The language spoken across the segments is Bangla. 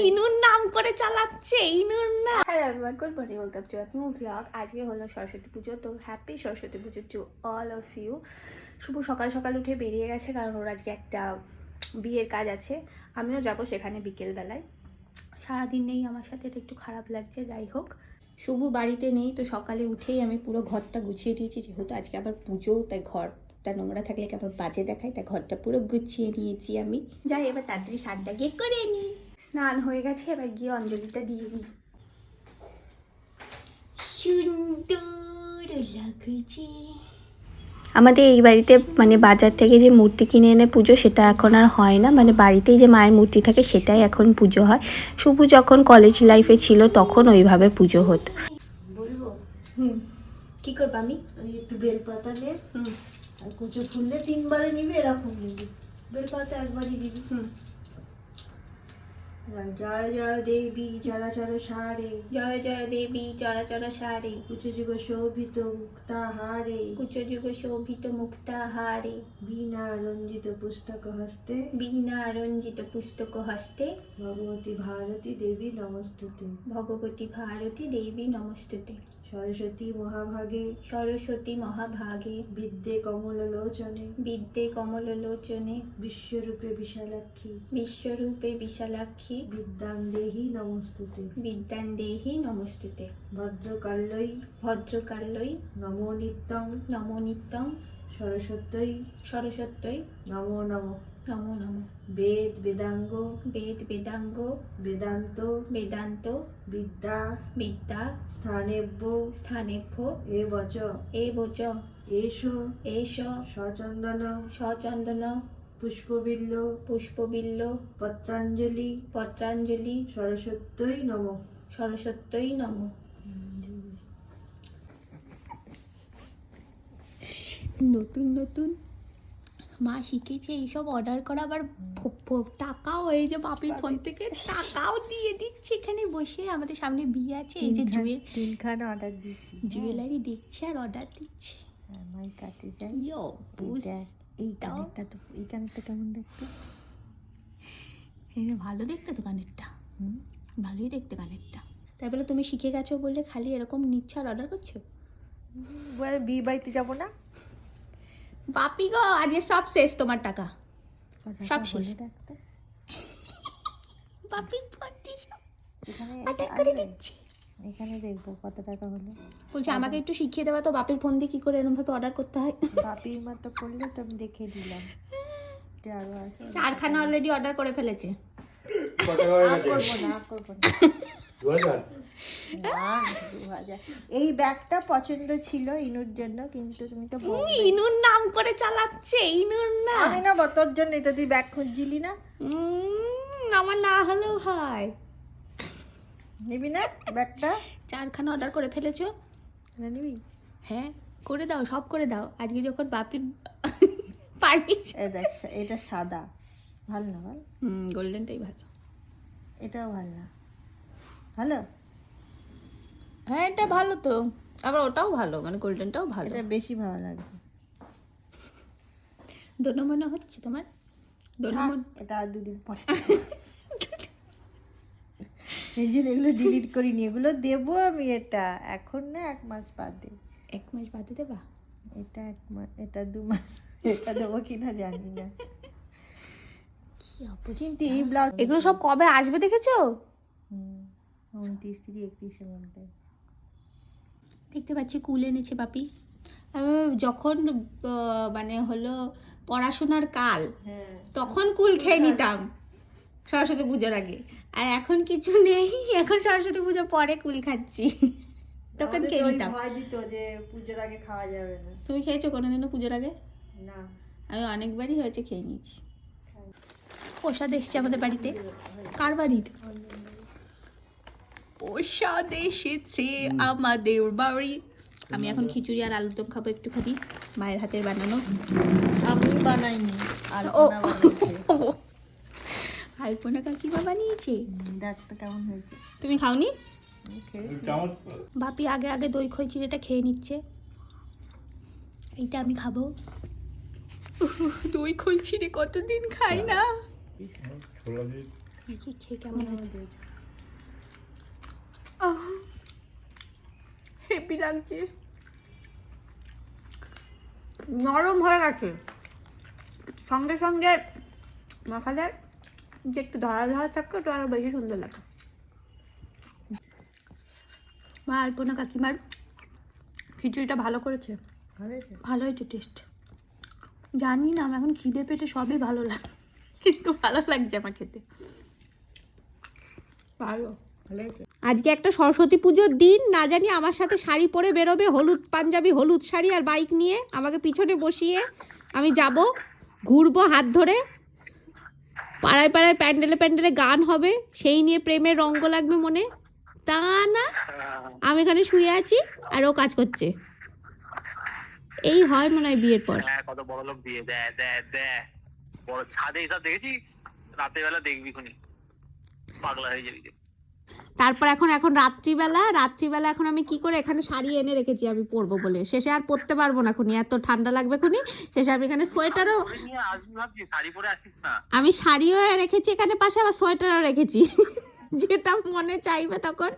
ইনুর নাম করে চালাচ্ছে, ইনুর না। Hello everyone, good morning, welcome to a new vlog. আজকে হলো সরস্বতী পুজো, তো happy Saraswati Puja to all of you. শুভ সকাল সকাল উঠে বেরিয়ে গেছে, কারণ ওর আজকে একটা বিয়ের কাজ আছে। আমিও যাব সেখানে বিকেলবেলায়। সারাদিন নেই আমার সাথে, এটা একটু খারাপ লাগছে। যাই হোক, শুভ বাড়িতে নেই, তো সকালে উঠেই আমি পুরো ঘরটা গুছিয়ে দিয়েছি, যেহেতু আজকে আবার পুজো, তাই ঘরটা নোংরা থাকলে কেমন বাজে দেখায়, তাই ঘরটা পুরো গুছিয়ে নিয়েছি আমি। যাই এবার তাড়াতাড়ি স্নানটা গিয়ে করে নিই। স্নান হয়ে গেছে, এবার গিয়ে অঞ্জলিটা দিয়ে দিই। সুন্দর লাগছে। আমাদের এই বাড়িতে মানে বাজার থেকে যে মূর্তি কিনে এনে পুজো, সেটা এখন আর হয় না। মানে বাড়িতেই যে মায়ের মূর্তি থাকে সেটাই এখন পুজো হয়। শুভ যখন কলেজ লাইফে ছিল তখন ওইভাবে পুজো হতো। বলবো কি করবো আমি? ওই একটু বেলপাতা নে, আর কুচো ফুললে 3 বারে নিবি, এরকম নিবি। বেলপাতা একবারই দিবি। জয় জয় দেবী চরাচর সারে, জয় জয় দেবী চরাচর সারে, কুচো যুগ শোভিত মুক্তাহারে, কুচ যুগ শোভিত মুক্তাহারে, বীণা রঞ্জিত পুস্তক হস্তে, বীণা রঞ্জিত পুস্তক হস্তে, ভগবতী ভারতী দেবী নমস্তুতে। ভগবতী ভারতী দেবী নমস্তুতে। সরস্বতী মহাভাগে, সরস্বতী মহাভাগে, বিদ্যে কমল লোচনে, বিদ্যে কমল লোচনে, বিশ্বরূপে বিশালাক্ষী, বিশ্বরূপে বিশালাক্ষী, বিদ্যাং দেহি নমস্তুতে। বিদ্যাং দেহি নমস্তুতে। ভদ্রকাল্যই ভদ্রকাল্যই নমো নিত্যং, নমো নিত্যং, সরস্বত্যই সরস্বত্যই নমো নমঃ। নমো নমঃ। বেদ বেদাঙ্গ, বেদ বেদাঙ্গ, বেদান্ত বেদান্ত, বিদ্যা বিদ্যা স্থানেভ্য স্থানেভ্য এবচ এবচ এষ এষ সচন্দন সচন্দন পুষ্পবিল্ল পুষ্পবিল্ল পত্রাঞ্জলি পত্রাঞ্জলি সরস্বত্যই নমঃ। সরস্বত্যই নমঃ। নতুন নতুন মা শিখেছে এইসব অর্ডার করা, আবার টাকাও এই যে বাপির ফোন থেকে টাকাও দিয়ে দিচ্ছে। এখানে বসে আমাদের সামনে বিয়ে আছে, এই যে 3খান অর্ডার দিয়েছি, জুয়েলারি দেখছে আর অর্ডার দিচ্ছে। মাই কাটে যাই। কি অবস্থা! এই কানেরটা তো, এই কানেরটা কেমন দেখতে? ভালো দেখতে তো কানেরটা, ভালোই দেখতে কানেরটা। তাই বলে তুমি শিখে গেছো বলে খালি এরকম নিচ্ছ আর অর্ডার করছো? বলে বিয়ে বাড়িতে যাবো না? বাপি গো, আজকে সব শেষ তোমার টাকা, সব শেষ। বাপির ফোনটি সব অর্ডার করে দিচ্ছি। এখানে দেখবো কত টাকা হলো। বলছে আমাকে একটু শিখিয়ে দেওয়া তো, বাপির ফোন দিয়ে কি করে এরকম ভাবে অর্ডার করতে হয়। বাপির মতো করলে তো আমি দেখে দিলাম। 4খানা অলরেডি অর্ডার করে ফেলেছে। এই ব্যাগটা পছন্দ ছিল ইনুর জন্য, কিন্তু তুমি তো ইনুর নাম করে চালাচ্ছে, ইনুর না। আমি না তোর জন্য, তো তুই ব্যাগ খুঁজছিলি না? আমার না হলেও হয়। নিবি না ব্যাগটা? 4খানা অর্ডার করে ফেলেছো। নিবি? হ্যাঁ করে দাও, সব করে দাও। আজকে যখন বাপি পারমিশন। দেখ, এটা সাদা, ভালো না? বল। গোল্ডেনটাই ভালো। এটাও ভালো না? ভালো? হ্যাঁ এটা ভালো তো, আবার ওটাও ভালো, মানে গোল্ডেনটাও ভালো। এটা বেশি ভালো লাগে। দোনো মনে হচ্ছে তোমার? এটা আর 2 দিন পরে। এই যে এগুলো ডিলিট করিনি, এগুলো দেবো আমি। এটা এখন না, 1 মাস বাদে। 1 মাস বাদে দেবা? এটা 1 মাস, এটা 2 মাস। এটা দেবো কিনা জানি না। কি অবস্থা! কিন্তু এই ব্লাউজ এগুলো সব কবে আসবে দেখেছো? 29 31 মধ্যে। দেখতে পাচ্ছি কুল এনেছে বাপি। যখন মানে হলো পড়াশোনার কাল, তখন কুল খেয়ে নিতাম সরস্বতী পুজোর আগে। আর এখন কিছু নেই, এখন সরস্বতী পুজো পরে কুল খাচ্ছি। তখন খেয়ে নিতাম। ভয় দিত যে পুজোর আগে খাওয়া যাবে না। তুমি খেয়েছো কোনোদিনও পুজোর আগে? না, আমি অনেকবারই হয়েছে খেয়ে নিয়েছি। প্রসাদ এসছে আমাদের বাড়িতে। কার বাড়ির? প্রসাদ এসেছে আমাদের বাড়ি। আমি এখন খিচুড়ি আর আলুর দম খাবো একটুখানি, মায়ের হাতের বানানো। আমি বানাইনি, আর ও বানাইছে। আলপনা কাকিমা বানিয়েছে। দেখ তো কেমন হয়েছে। তুমি খাওনি? খেয়েছি। বাপি আগে আগে দই খই চিড়েটা খেয়ে নিচ্ছে, এইটা আমি খাবো। দই খই চিড়ে কতদিন খাই না। দেখি খেয়ে কেমন হয়েছে। হেপি লাগছে, নরম হয়ে গেছে, সঙ্গে সঙ্গে মাখালে যে একটু ধরা ধরা থাকতো তো আরো বেশি সুন্দর লাগে। মা আলপনা কাকিমার খিচুড়িটা ভালো করেছে, ভালো হয়েছে টেস্ট। জানি না, আমার এখন খিদে পেটে সবই ভালো লাগে, কিন্তু ভালো লাগছে আমার খেতে, ভালো। আজকে একটা সরস্বতী পুজোর দিন, না জানি আমার সাথে শাড়ি পরে বেরোবে, হলুদ পাঞ্জাবি, হলুদ শাড়ি আর বাইক নিয়ে আমাকে পিছনে বসিয়ে আমি যাব, ঘুরবো হাত ধরে, পাড়ায় পাড়ায় প্যান্ডেলে প্যান্ডেলে গান হবে, সেই নিয়ে প্রেমের রঙ্গ লাগবে মনে। তা না, আমি এখানে শুয়ে আছি আর ও কাজ করছে। এই হয় মনে হয় বিয়ের পর। কত বড় লোক বিয়ে, বড় ছাদে এসব দেখেছিস? রাতের বেলা দেখবি খুনি, পাগলা হয়ে যাবি। তারপর এখন রাত্রিবেলা এখন আমি কি করে এখানে শাড়ি এনে রেখেছি আমি পরবো বলে, শেষে আর পরতে পারবো না খুনি, এত ঠান্ডা লাগবে খুনি। শেষে আমি এখানে সোয়েটারও, আমি শাড়িও রেখেছি এখানে পাশে, আবার সোয়েটারও রেখেছি, যেটা মনে চাইবে তখন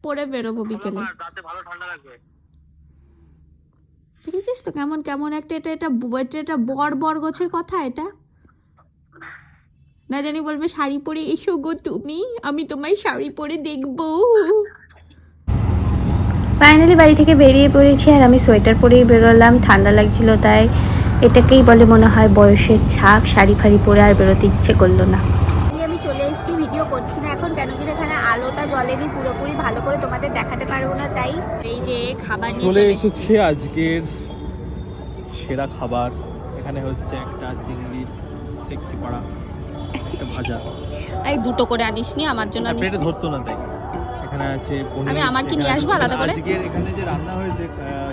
পরে বেরোবো বিকেলে। দেখেছিস তো কেমন কেমন একটা, এটা বর গোছের কথা। এটা না জানি বলবে শাড়ি পরে এসো গো তুমি, আমি তোমায় শাড়ি পরে দেখবো। ফাইনালি বাড়ি থেকে বেরিয়ে পড়েছি, আর আমি সোয়েটার পরেই বেরোলাম, ঠান্ডা লাগছিল তাই। এটাকেই বলে মনে হয় বয়সের ছাপ, শাড়ি ফাড়ি পরে আর বেরোতে ইচ্ছে করলো না। আমি চলে এসেছি, ভিডিও করছি না এখন, কেন কি এখানে আলোটা জ্বলেনি পুরোপুরি ভালো করে, তোমাদের দেখাতে পারবো না, তাই এই যে খাবার নিয়ে চলে এসেছি আজকের সেরা খাবার। এখানে হচ্ছে একটা চিংড়ির সেক্সি পাড়া, একটা ভাজা। এই দুটো করে আনিসনি আমার জন্য, পেটে ধরতো না তাই। এখানে আছে পনির, আমি আমার কি নিয়ে আসবো আলাদা করে। আজকের এখানে যে রান্না হয়েছে,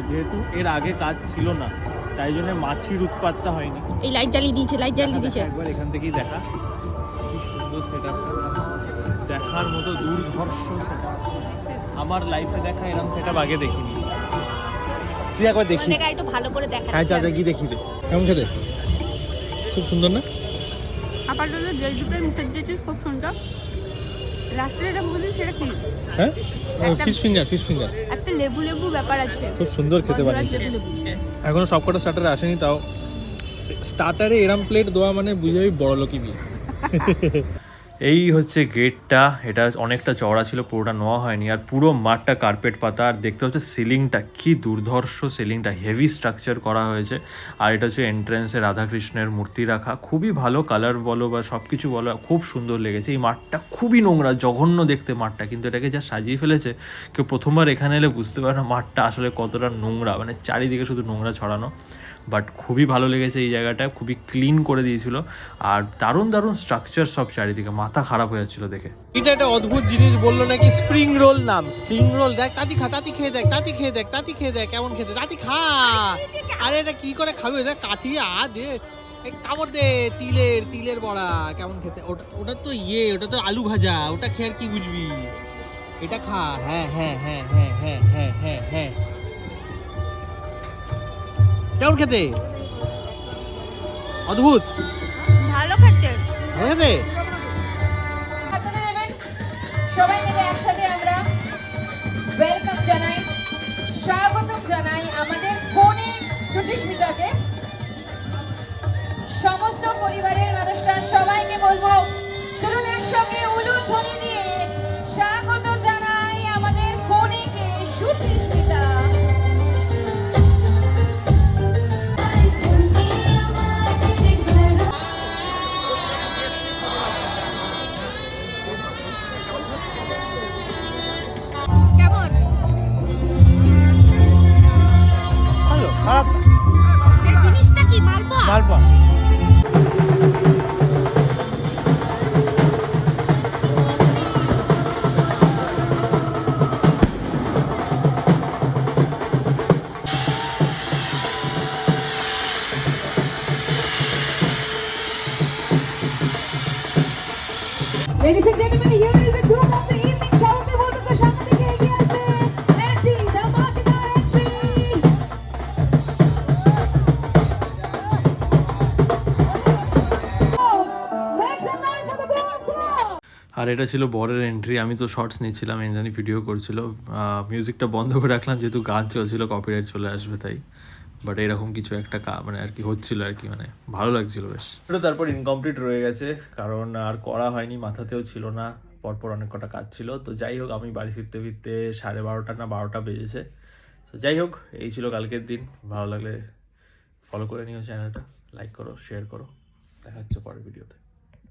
যেহেতু এর আগে কাজ ছিল না তাই জন্য মাছির উৎপাতটা হয়নি। এই লাইট জ্বালিয়ে দিয়েছে, একবার এখান থেকেই দেখা, কি সুন্দর সেটআপটা, দেখার মতো দুর্ধর্ষ সেটআপ। আমার লাইফে দেখা এরকম সেটআপ আগে দেখিনি। তুই একবার দেখি, একটু ভালো করে দেখাচ্ছি। হ্যাঁ চাচা কি দেখি দে, কেমন খেতে? খুব সুন্দর না? আপাতত যেই দুটোর মুখে দিয়েছিস খুব সুন্দর, রাত্রে এটা মুখে দিয়েছিস সেটা কি? হ্যাঁ ফিশ ফিঙ্গার একটা লেবু লেবু ব্যাপার আছে, খুব সুন্দর খেতে বানিয়েছে। এখনো সবকটা স্টার্টারে আসেনি, তাও স্টার্টারে এরম প্লেট দেওয়া মানে বুঝে যাবি বড় লোকই বিয়ে। এই হচ্ছে গেটটা, এটা অনেকটা চওড়া ছিল, পুরোটা নেওয়া হয়নি। আর পুরো মাঠটা কার্পেট পাতা, আর দেখতে হচ্ছে সিলিংটা কি দুর্ধর্ষ, সিলিংটা হেভি স্ট্রাকচার করা হয়েছে। আর এটা হচ্ছে এন্ট্রেন্সে রাধাকৃষ্ণের মূর্তি রাখা, খুবই ভালো কালার বলো বা সব কিছু বলো, খুব সুন্দর লেগেছে। এই মাঠটা খুবই নোংরা, জঘন্য দেখতে মাঠটা, কিন্তু এটাকে যা সাজিয়ে ফেলেছে, কেউ প্রথমবার এখানে এলে বুঝতে পারে না মাঠটা আসলে কতটা নোংরা, মানে চারিদিকে শুধু নোংরা ছড়ানো। বাট খুবই ভালো লেগেছে এই জায়গাটা, খুবই ক্লিন করে দিয়েছিল, আর দারুণ দারুণ স্ট্রাকচার সব চারিদিকে, মাথা খারাপ হয়ে যাচ্ছিল দেখে। এটা একটা অদ্ভুত জিনিস বললো নাকি স্প্রিং রোল নাম, স্প্রিং রোল। দেখ তাতি খা, তাতি খেয়ে দেখ কেমন খেতে, তাতি খা। আরে এটা কি করে খাবে, দেখ কাঠি দে, কামড় দে, তিলের বড়া কেমন খেতে। ওটা তো ওটা তো আলু ভাজা, ওটা খেয়ে আর কি বুঝবি, এটা খা। হ্যাঁ হ্যাঁ হ্যাঁ হ্যাঁ হ্যাঁ হ্যাঁ হ্যাঁ হ্যাঁ, কেমন খেতে? অদ্ভুত, ভালো খেতে, ভালো খেতে। সবাই মিলে একসাথে আমরা ওয়েলকাম জানাই, স্বাগতম জানাই আমাদের ফোনে সুচিস্মিতাকে। সমস্ত পরিবারের মানুষরা সবাইকে বলবো, চলুন একসঙ্গে উলুধ্বনি দিয়ে স্বাগত জানাই আমাদের ফোনেকে সুচিস্মিতা। ভালো, খারাপ এই জিনিসটা কি মালপোয়া? মালপোয়া। Ladies and gentlemen, here is the group of the evening. সবাইকে বলবো তো সামনে দিকে এগিয়ে আসতে। Entry, ধামাকেদার entry. এটা ছিল বরের এন্ট্রি। আমি তো শর্টস নিচ্ছিলাম, এনজানি ভিডিও করছিল, মিউজিকটা বন্ধ করে রাখলাম যেহেতু গান চলছিল, কপিরাইট চলে আসবে তাই। বাট এরকম কিছু একটা মানে আর কি হচ্ছিল আর কি, মানে ভালো লাগছিল বেশ। তো তারপর ইনকমপ্লিট রয়ে গেছে কারণ আর করা হয়নি, মাথাতেও ছিল না, পরপর অনেক কটা কাজ ছিল। তো যাই হোক, আমি বাড়ি ফিরতে ফিরতে 12:30 না 12টা বেজেছে। তো যাই হোক, এই ছিল কালকের দিন। ভালো লাগলে ফলো করে নিও চ্যানেলটা, লাইক করো, শেয়ার করো। দেখা হচ্ছে পরের ভিডিওতে।